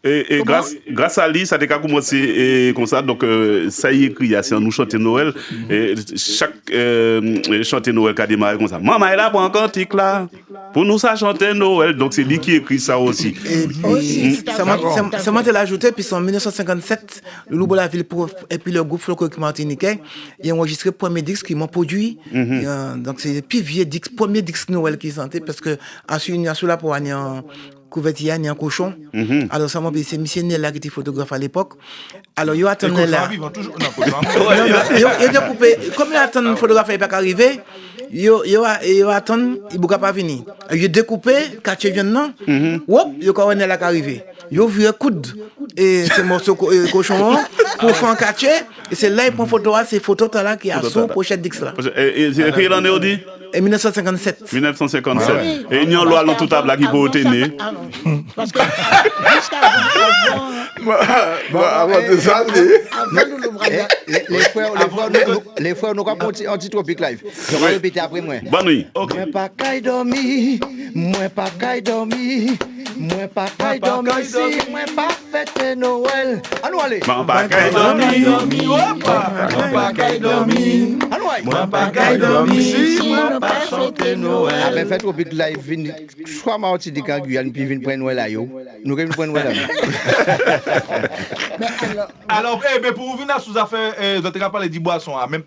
et grâce à lui, ça t'a commencé comme ça. Donc, ça y est écrit, c'est nous chanter Noël. Et chaque chanter Noël qui a démarré comme ça. Maman est là pour un cantique là. Pour nous, ça chanter Noël. Donc, c'est lui qui écrit ça aussi. Et puis, ça m'a ajouté, puis en 1957, Loulou Bois-la-Ville et puis le groupe Folklorique Martiniquais, ils ont enregistré le premier disque qu'ils m'ont produit. Donc, c'est le plus vieux disque, premier disque Noël qu'ils sentait, parce que ensuite, il y a celui-là pour aller en couverture, il y a un cochon. Alors, ça m'a dit, c'est M. Nella qui était photographe à l'époque. Alors, il attendait là. Il a coupé. Comme il attend un photographe, il n'est pas arrivé. Il attend, il ne peut pas venir. Il a découpé, quand il vient non, hop, il a là qui arrivé. Il a vu un coude et c'est morceau cochon pour faire un catcher. Et c'est là il prend photo, c'est photo là qui a sous pochette d'X là. Et c'est quelle année on dit? En 1957. 1957. Et il y a une loi dans tout table qui peut obtenir. Parce que jusqu'à Avant des années. Les frères, nous avons un petit topic live. Je vais répéter après moi. Bonne nuit. Moi pas qu'à dormir, moi pas qu'à dormir, moi pas qu'à dormir, si moi pas fêter Noël. Allons allez. Moi pas qu'à dormir, Moi pas qu'à dormir. Allons allez. Moi pas qu'à dormir. Si moi pas chanter Ah Noël. ben fait topic live vinn soit Martinique en Guyane puis vinn prendre Noël là yo. Nous vinn prendre Noël là. Alors, mais pour vous venir sous affaire, vous n'avez pas parlé de boisson, à même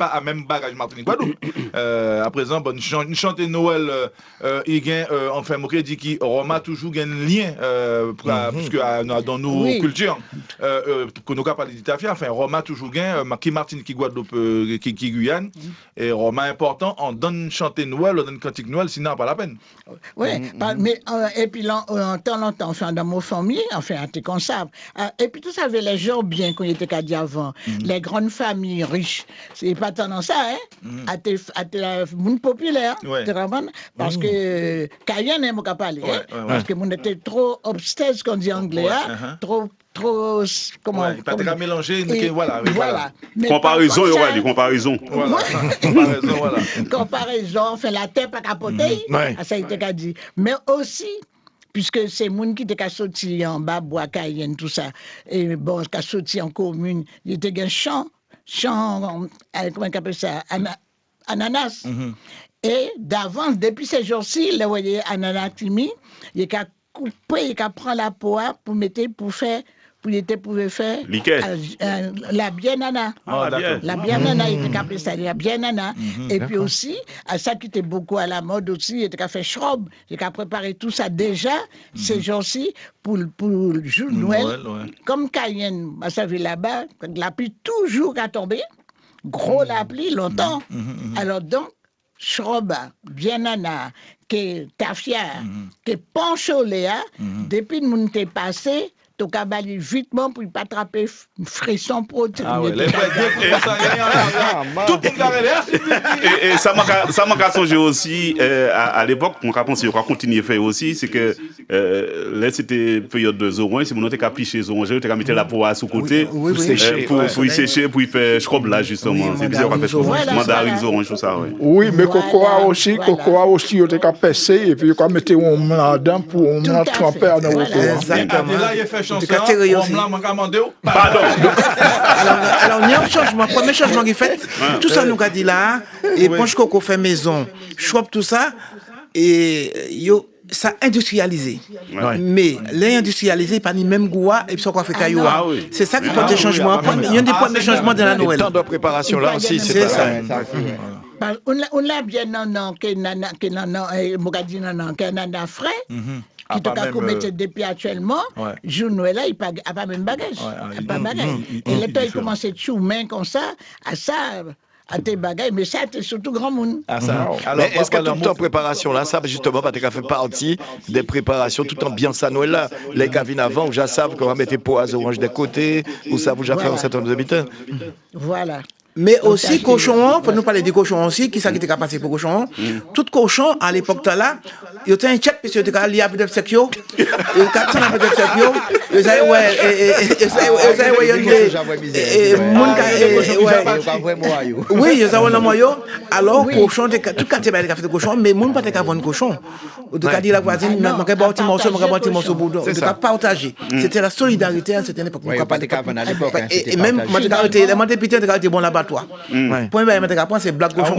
bagage Martinique Guadeloupe. À présent, bonne chanter Noël, il gagne, enfin, mon dit qui Roma toujours gagne un lien, puisque dans nos cultures, que nous avons parlé d'Itafia, enfin, Roma toujours gagne, qui Martinique, qui Guadeloupe, qui Guyane, et Roma important, on donne chanter Noël, on donne cantique Noël, sinon pas la peine. Oui, mais et puis en temps longtemps, enfin, dans mon famille, enfin, t'es comme ça. Et puis tout ça avait les gens bien qu'on était qu'à dire avant, les grandes familles riches, c'est pas tendance ça, hein, à te monde populaire, parce que Cayenne n'est pas parler, parce que mon était trop obstinés, qu'on dit anglais, trop comment pas de mélanger, voilà. Comparaison, il y aura des comparaisons. Comparaison, enfin la terre pas capoter, ça a été qu'à dire, mais aussi puisque c'est moun qui était sorti en bas bois Cayenne tout ça et bon qui sorti en commune, il était un champ comment on appelle ça, ananas. Et d'avance depuis ces jours-ci, le voyez ananas timi, il a coupé, il a prend la poire pour mettre pour faire pouvait faire la biennana. La biennana, il était appelé ça la biennana. Et puis aussi, à ça qui était beaucoup à la mode aussi, il était fait schrob. Il a préparé tout ça déjà, ces jours-ci, pour le jour de Noël. Comme Cayenne, ça fait là-bas, la pluie toujours a tombé, gros la pluie, longtemps. Alors donc, Shroba, Biennana, que Tafia, que Pancholéa, depuis que nous t'es passé, tu as bali vitement pour ne pas attraper frisson pour te Et ça m'a songé aussi, à l'époque, mon cas pensé, on va continuer à faire aussi, c'est que là c'était période de zoran, si on était picher zoran, on était mettre la poire sous côté pour y sécher, pour y faire schrob là justement. C'est bizarre qu'on fait mandarine zoran, tout ça. Oui, mais cocoa aussi, on était percé et puis on mettait on là-dedans pour on tremper dans le cocoa. Exactement. Pardon. Alors, il y a un changement. Le premier changement qui est fait, tout ça nous a dit là, et Ponche Coco fait maison, chope tout ça, et ça industrialisé. Mais l'industrialisé, pas ni même goût, et puis ça qu'on fait caillou. C'est ça qui porte des changements. Il y a des points de changement dans la Noël. Le temps de préparation là aussi, c'est ça. On l'a bien non, que nana, frais. Qui te a commetté depuis actuellement, jour Noël là, il n'a pas même bagage. Et le temps il commence à être main comme ça, à ça, à tes bagailles, mais ça, c'est surtout grand monde. Ah, ça. Alors, Mais est-ce que tout en préparation là, ça justement, parce que fait partie des préparations, tout en bien ça Noël là, les cabines avant, où já savent qu'on va mettre pois orange des côtés, où ça vous déjà fait un certain nombre d'habitants. Voilà. Mais aussi, cochon, faut nous parler du cochon aussi, qui ça qui était capable pour cochon. Tout cochon, à l'époque là, il y a un check, parce que il y a un peu de seccio, il y a 400 peu de seccio, il y a oui, il y a un moyen. Alors, cochon, tout quartier, il y a fait de cochon, mais moun pas qu'à vendre cochon. De cas dire la voisine, il manquait un petit morceau, il manquait un petit morceau pour partager. C'était la solidarité à cette époque. Et même, moi, j'ai bon là-bas. Point B, c'est black cochon.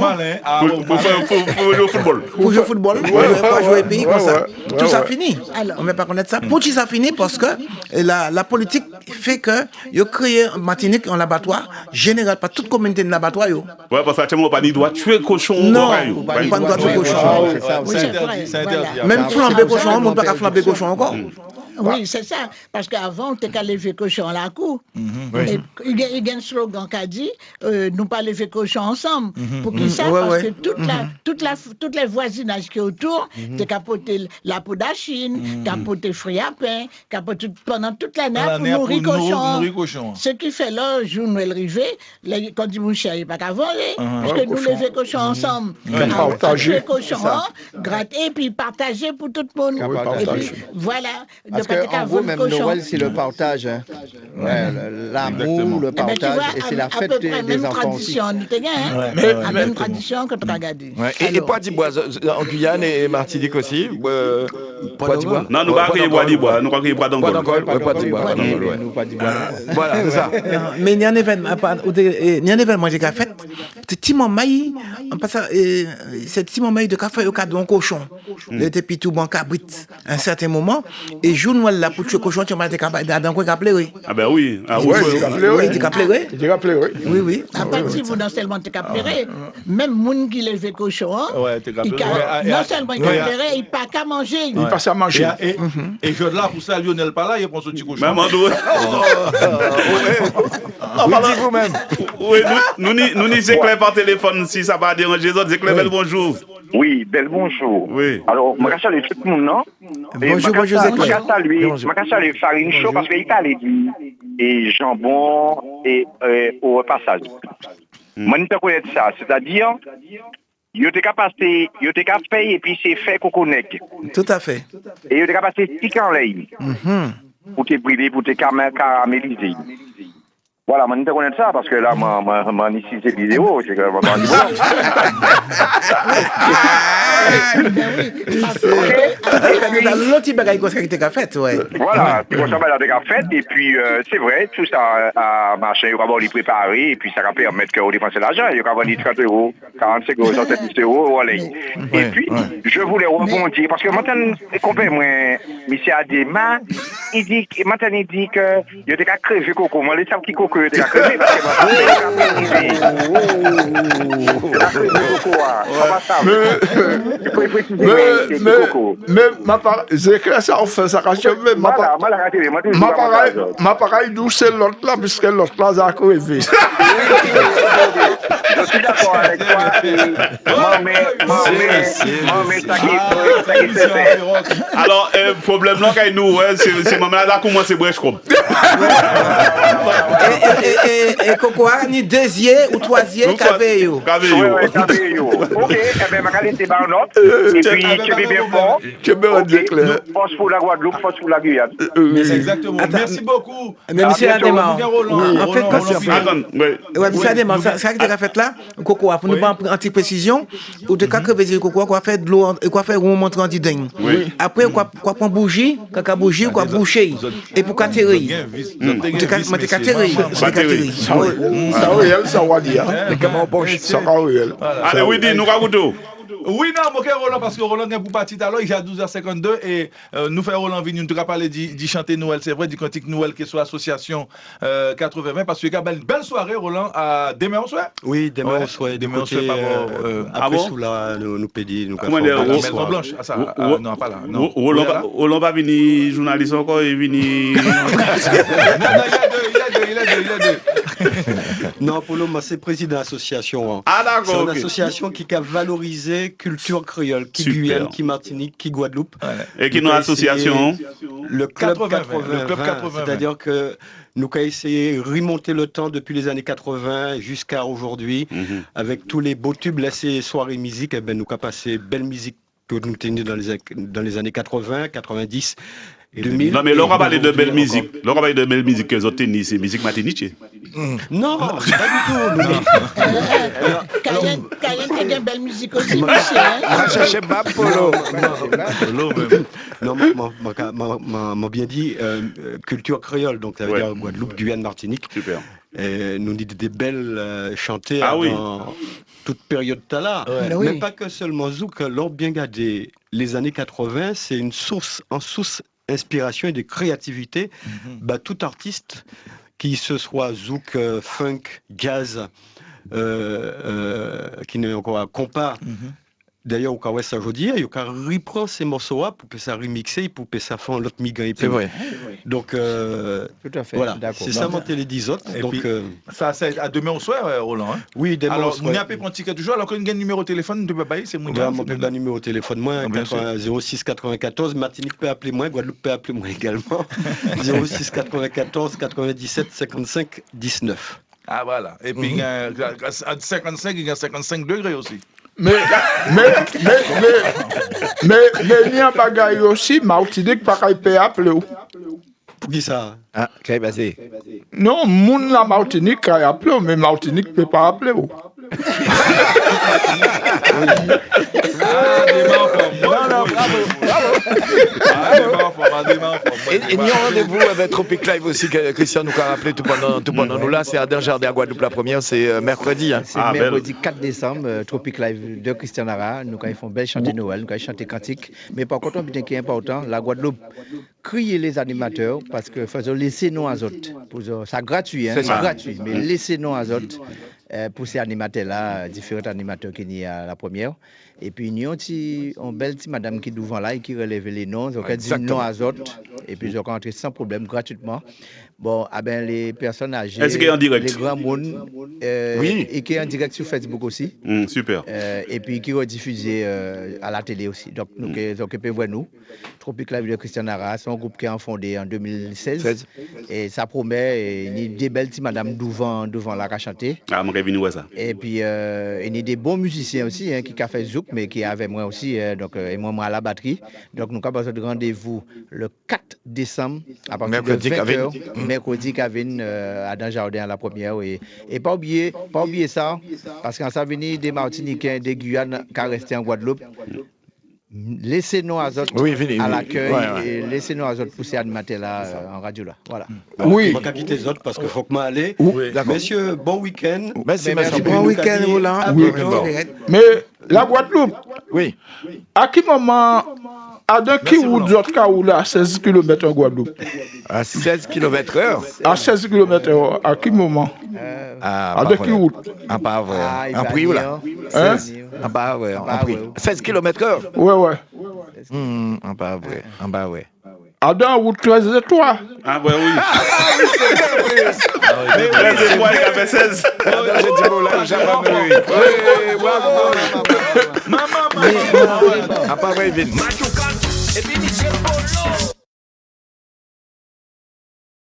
Pour jouer au football. Pour jouer au football, pour jouer au pays, comme ça. Tout ça fini. On ne peut pas connaître ça. Pour qui ça finit? Parce que la politique fait que ils ont créé en Martinique un abattoir général, pas toute communauté de l'abattoir. Ouais, parce que tu n'as pas dit droit tuer cochon. Non, pas de droit tuer cochon. Même flamber cochon, on ne peut pas flamber cochon encore. Oui, c'est ça. Parce qu'avant, on était qu'à lever cochon à la cour. Et il y a un slogan qui a dit nous pas lever cochon ensemble. Pour qu'ils savent, parce que toutes les voisinages qui est autour, t'es capoté la peau d'achine, capoté fruits à pain, capoté pendant toute l'année pour nourrir cochon. Ce qui fait là, jour Noël rivé, quand dit mon cher, il n'y a pas qu'à voler. Parce que nous lever cochon ensemble. Partager. Cochon, gratter, puis partager pour tout le monde. Et puis, voilà. Parce qu'en gros, même Noël, c'est le partage. Hein. Ouais, l'amour, le partage, et c'est la fête des enfants aussi. La même tradition que tu as gardée. Et Bois d'Ibois, en Guyane et Martinique aussi. Bois d'Ibois. Non, nous ne croyons pas Bois d'Ibois, nous croyons pas d'Angole. Bois d'Ibois. Voilà, c'est ça. Mais il y a un événement que j'ai fait. C'est Timon Maï, c'est Timon Maï de café au cadre d'un cochon. Il était pitou bon cabrit à un certain moment. Et jour Noël là pour tuer cochon, tu m'as dit dans quoi pleurer. Ah ben oui. Oui, tu as pleuré. Oui, oui. À partir vous non seulement tu as pleuré, même moun qui lève cochon, non seulement il a pleuré, il pas qu'à manger. Il passe à manger. Et je là pour ça Lionel pas là, il prend son petit cochon. Même André. Vous-même. Oui, nous n'y éclairons par téléphone si ça va déranger les autres. Éclairons bel bonjour. Oui, bel bonjour. Oui. Alors, je vais saluer tout le monde, non? Bonjour, je vais saluer Farine Chaud parce qu'il parlait et jambon et au passage. Moi, je ne connais ça. C'est-à-dire, il y a des cafés et puis c'est fait coconec. Tout à fait. Et il y a des cafés stick en ligne. Pour te brûler, pour te caraméliser. Voilà, moi, je connais ça parce que là, moi, ici, c'est vidéo. C'est quand même l'autre type de qu'a fait, ouais. Voilà, c'est comme ça que qu'a fait. Et puis, c'est vrai, tout ça a marché. Il va avoir les préparer. Et puis, ça va permettre qu'on dépense l'argent. Il va avoir 30 euros, 45 euros, 70 euros. Voilà. Et puis, je voulais rebondir parce que maintenant, moi, monsieur Adema, il dit que il y a des cas crevés coco. Moi, les savent qui coco. Mais j'écris ça, on fait ça quand je veux. Ma pareil d'où c'est l'autre là, puisque l'autre là, ça a crevé. Je suis d'accord avec toi. Alors, problème là, quand nous, c'est maman là, comment c'est brèche comme. Et Coco, ni deuxième ou troisième Caveyo. Ok, eh bien, ma qualité est en note. Et puis, tu es bien fort. Force pour la Guadeloupe, force pour la Guyane. Exactement. Merci beaucoup. Monsieur Adema. En fait, monsieur Adema, ça qui est fait là, Coco, pour nous prendre une petite précision, ou de cas que Coco, quoi faire de l'eau, et quoi faire un montre anti-dingue. Après, quoi prendre bougie, caca bougie, quoi boucher. Et pour catérer. Ça réel, ça va dire. Ça réel. Allez, oui, dis, nous racontons. Oui, non, mon Roland, parce que Roland est pour partir tout à l'heure, il est à 12h52 et nous faisons Roland venir, nous parler du chanter Noël, c'est vrai, du cantique Noël qui est sur l'association 80-20, parce qu'il y a une belle soirée, Roland, à demain au soir. Oui, demain au soir, demain au soir, après sous là, nous pédis, nous comment dire, Maison Blanche, non, pas là. Roland va venir journaliste encore, il venir. Non, il y a deux. Non, Polo, moi, c'est président d'association. Ah, d'accord. C'est une ok. association qui a valorisé culture créole, qui Super. Guyane, qui Martinique, qui Guadeloupe. Et qui nous association? Le club 80-20, 80, le club 80-20. c'est-à-dire que nous avons essayé de remonter le temps depuis les années 80 jusqu'à aujourd'hui, avec tous les beaux tubes, là, ces soirées musique, eh ben, nous avons passé belle musique que nous tenions dans les années 80, 90, 2000. Non, mais Laura parle de belle musique. Laura parle de belle musique que les autres tennis, c'est musique matiniche. Non, pas du tout. Cayenne a une belle musique aussi, monsieur. Hein? Cherchez pas Polo. Non, m'a bien dit culture créole, donc ça veut dire Guadeloupe, Guyane, Martinique. Super. Nous dit des belles chantées Ah oui. dans toute période là. Ouais. Mais Oui. pas que seulement Zouk, lors bien gardé les années 80, c'est une source inspiration et de créativité. Bah, tout artiste qui se soit zouk, funk, jazz, qui n'est encore un compas. D'ailleurs, au cas où ça veut dire, il reprend ces morceaux-là pour ça remixer, pour ça faire l'autre migrant. C'est vrai. Donc, Tout à fait. voilà, D'accord. c'est ça mon télé des autres. Et Donc, puis, ça, c'est à demain au soir, Roland. Hein? oui, demain. Alors, vous n'avez pas un ticket toujours, alors qu'on a un numéro de téléphone, de papaye, c'est mon Mon numéro de téléphone, moi, 06 94, Martinique peut appeler moi, Guadeloupe peut appeler moi également. 06 94 97 55 19. Ah, voilà. Et puis, il y a 55, il y a 55 degrés aussi. Mais il y a un bagage aussi, Martinique, pas qu'il peut appeler. Pour qui ça? Ah, Clay Basé. Non, moun la Martinique a appelé, mais Martinique peut pas appeler. Et nous avons rendez-vous avec Tropic Live aussi, que Christian nous a rappelé tout pendant nous là. C'est à Danjardin à Guadeloupe la première, c'est mercredi. Hein. C'est mercredi 4 décembre, Tropic Live de Christian Nara. Nous ils font belle chanter Noël, nous chanter cantique. Mais par contre, un qui est important, la Guadeloupe, crier les animateurs parce que faisons laisser nous aux autres. C'est gratuit, hein, c'est gratuit, mais laissez nous aux autres. Pour ces animateurs-là, différents animateurs qui y a la première. Et puis, nous avons une belle petite madame qui est devant là et qui relève les noms. Donc, elle dit non à autres. Et puis, ils ont rentré sans problème, gratuitement. Bon, ah ben, les personnes âgées, Est-ce qu'il est en direct? les grands mondes, Oui. et qui est en direct sur Facebook aussi. Super. Et puis, qui est diffusé à la télé aussi. Donc, nous qui occupés de nous. Tropic Live de Christian Nara, c'est un groupe qui est fondé en 2016. Et ça promet, il y a des belles petites madame devant la qui a chanté. Ah, mon revenu, ouais, ça. Et puis, il y a des bons musiciens aussi hein, qui ont fait Zouk, mais qui avaient moi aussi, donc, et moi à la batterie. Donc, nous avons besoin de rendez-vous le 4 décembre à partir de 20h. Mercredi, Kavin, à Danjardin à la première. Et pas oublier ça, parce qu'en ça venir des Martiniquais, des Guyane qui restent en Guadeloupe. Laissez-nous à autres à l'accueil et laissez-nous à autres pour ces animateurs-là en radio là. Voilà. Oui. On va pas quitter les autres parce qu'il faut que moi aller. Oui. Messieurs, bon week-end. Merci. Bon week-end, Roland. Mais la Guadeloupe, Oui. à quel moment, à de qui ou d'autres cas où là, à 16 km en Guadeloupe? À 16 km/h. À 16 km/h, à quel moment? À de qui route? En pas vrai. En prix ou là? Hein? En bas, ouais. En prix. 16 km/h. Ouais. En bas, ouais. En bas, ouais. À dans route 13 étoiles. Ah, ouais, oui. 13 étoiles, il avait 16. J'ai dit, bon, là, jamais. Maman. En pas vrai, vite. Et puis Michel Polo.